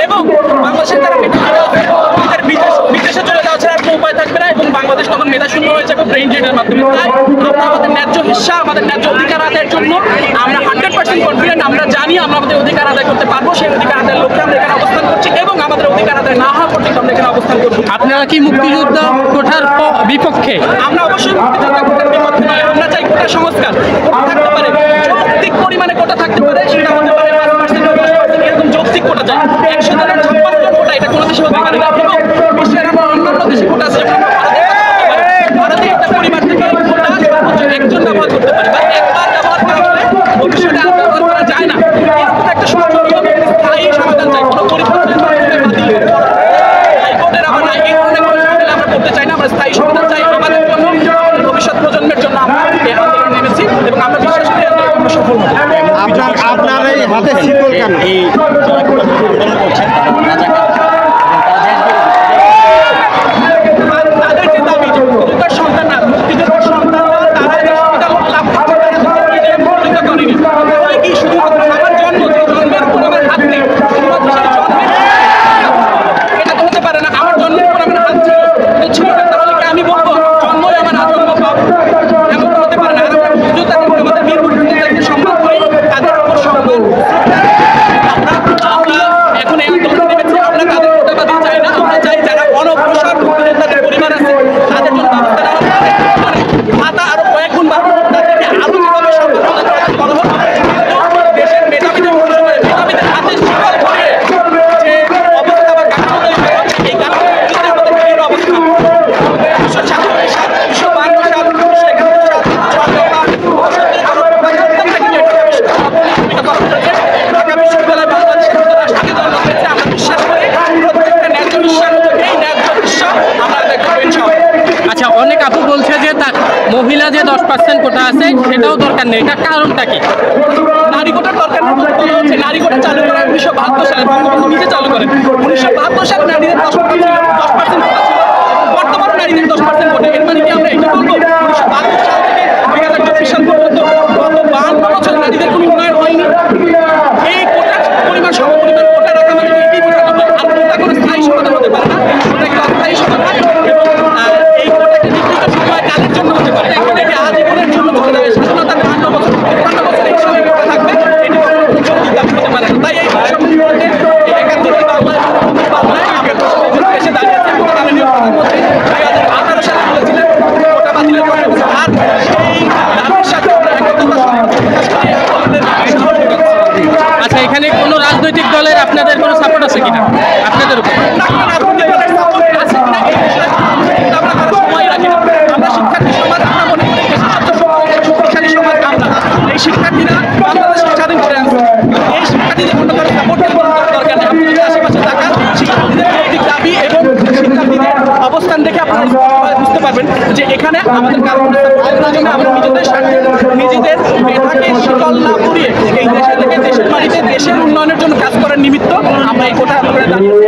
এবং বাংলাদেশের তারা বিদেশে চলে যাওয়া ছাড়া কোনো উপায় থাকবে না এবং বাংলাদেশ তখন মেধা শূন্য হয়ে যাবে ব্রেইন ড্রেনের মাধ্যমে। তাই আমরা আমাদের ন্যায্য হিস্সা, আমাদের ন্যায্য অধিকার আদায়ের জন্য আমরা 100% কনফিডেন্ট। আমরা জানি আমরা আমাদের অধিকার আদায় করতে পারবো। সেই অধিকার আদায়ের লক্ষ্যে আমরা এখানে অবস্থান করছি এবং আমাদের অধিকার আদায় না হওয়া পর্যন্ত আমরা এখানে অবস্থান করবো। আপনারা কি মুক্তিযুদ্ধ কোঠার বিপক্ষে? আমরা অবশ্যই মুক্তিযোদ্ধা কোটার বিপক্ষে নয়। আমরা চাই কোটা সংস্কার। কোটা থাকতে পারে, যৌক্তিক পরিমাণে কোটা থাকতে পারে, সেটা হতে পারে 5% বা 10%, এরকম যৌক্তিক কোটা চাই। 100 জনের 56 জন কোটা, এটা কোনো দেশে হতে পারে না। এবং বিশ্বের আমরা অন্যান্য দেশে কোটা আছে, ভারতে একটা পরিবার থেকে কোটা সর্বোচ্চ একজন ব্যবহার করতে পারে বা একবার ব্যবহার করা হলে ভবিষ্যতে আর ব্যবহার করা যায় না। এরকম একটা সংসদীয় স্থায়ী সমাধান চাই, কোনো পরিবর্তনের মাধ্যমে বাতিল হাইকোর্টের আবার নাই, এই ধরনের কোনো সমাধান আমরা করতে চাই না। আমরা স্থায়ী সমাধান চাই আমাদের জন্য, ভবিষ্যৎ প্রজন্মের জন্য। আমরা এই আন্দোলনে নেমেছি এবং আমরা বিশ্বাস করি আমরা সফল হব। আপনার এই হাতে শিকল কেন? এই আন্দোলন করছেন তাদের যে দাবি যে মুক্তিযোদ্ধার সন্তান না, মুক্তিযোদ্ধার সন্তানরা তারা যে সুবিধা লাভ করছে তারা মুক্তিযোদ্ধা করেনি। তারা কি শুধুমাত্র আমার জন্ম, যে জন্মের উপর আমার হাত নেই, শুধুমাত্র সেই জন্মের এটা তো হতে পারে না। আমার জন্মের উপর আমার হাত ছিল না, তাহলে কি আমি বলবো জন্মই আমার আজন্ম পাপ? এমন তো হতে পারে না। আর আমরা মুক্তিযোদ্ধাকে আমাদের বীর মুক্তিযোদ্ধাকে সম্মান করি, তাদের উপর সম্মান। আমরা এখন এই আন্দোলন নেমেছি, আমরা তাদের কোটা বাতিল চাই না। আমরা চাই যারা অনগ্রসর মুক্তিযোদ্ধাদের পরিবার আছে তাদের জন্য ব্যবস্থা নেওয়া হবে, ভাতা আরো কয়েক গুণ বাড়বে, তাদেরকে আরো যেভাবে সম্পর্ক করা হোক। দেশের মেধাবীদের মেধাবীদের হাতে শিকল ধরে যে অবস্থা বা কাঠামো তৈরি করা হচ্ছে, এই কাঠামোর বিরুদ্ধে আমাদের দৃঢ় অবস্থান। 1947 সাল, 1952 সাল, 1971 সাল, 1976 ঢাকা বিশ্ববিদ্যালয় বাংলাদেশের রাষ্ট্রকে জন্ম হয়েছে। আমরা বিশ্বাস করি প্রত্যেকটা ন্যায্য হিস্সার মধ্যে এই ন্যায্য হিস্সা আমরা আদায় করবো ইনশাআল্লাহ। আচ্ছা, অনেক আপু বলছে যে তার মহিলা যে 10% কোটা আছে সেটাও দরকার নেই, এটা কারণটা কি? নারী কোটার দরকার হচ্ছে, নারী কোটা চালু করা 1972 সালে বঙ্গবন্ধু নিজে চালু করেন। 1972 সালে নারীদের 10% কোটা ছিল, বর্তমান নারীদের 10% কোটা। এর মানে কি আমরা এটা বলবো 1972 সাল থেকে 2024 সাল পর্যন্ত গত 52 বছর নারীদের কোনো উন্নয়ন হয়নি? এই কোটার পরিমাণ সমপরিমাণ কোটা রাখা মানে এই কোটা হবে, আর কোটা কোনো স্থায়ী সমাধান হতে পারে না। কোটা একটা অস্থায়ী সমাধান এবং এই কোটাকে নির্দিষ্ট সময়কালের জন্য হতে পারে। এখন এটি আজীবনের জন্য চলে যাবে। স্বাধীনতার 52 বছর, 53 বছর এই সময় কোটা থাকবে, এটি কখনো যৌক্তিক দাবি হতে পারে না। তাই এই সম্পর্কে একাত্তরের বাংলায় আমরা এসে দাঁড়িয়েছি এবং মাননীয় প্রধানমন্ত্রী 2018 সালে বলেছিলেন কোটা বাতিলের কথা। আর সেই দাবির সাথে আমরা একত্রতা প্রকাশ করি আমাদের সাহস যোগাচ্ছি। আচ্ছা, এখানে কোনো রাজনৈতিক দলের আপনাদের কোনো সাপোর্ট আছে কিনা আপনাদের উপর? না, কোনো রাজনৈতিক দলের সাপোর্ট আছে কিনা এই বিষয়ে আমরা তারা সময় রাখি না। আমরা শিক্ষার্থী সমাজ, আমরা মনে করি দেশের সবচেয়ে শক্তিশালী সমাজ আমরা। এই শিক্ষার্থীরা বাংলাদেশকে স্বাধীন করে আনছে। এই শিক্ষার্থীদের কোনো ধরনের সাপোর্ট দরকার নেই। আপনি যদি আশেপাশে তাকান, শিক্ষার্থীদের যৌক্তিক দাবি এবং শিক্ষার্থীদের অবস্থান দেখে আপনারা বুঝতে পারবেন যে এখানে আমাদের কারণ আমরা নিজেদের স্বার্থে নিজেদের মেধাকে শিকল না পুড়িয়ে এই দেশে থেকে দেশের মাটিতে দেশের উন্নয়নের জন্য কাজ করার নিমিত্ত আমরা এই কোটা আন্দোলনে দাঁড়িয়েছি।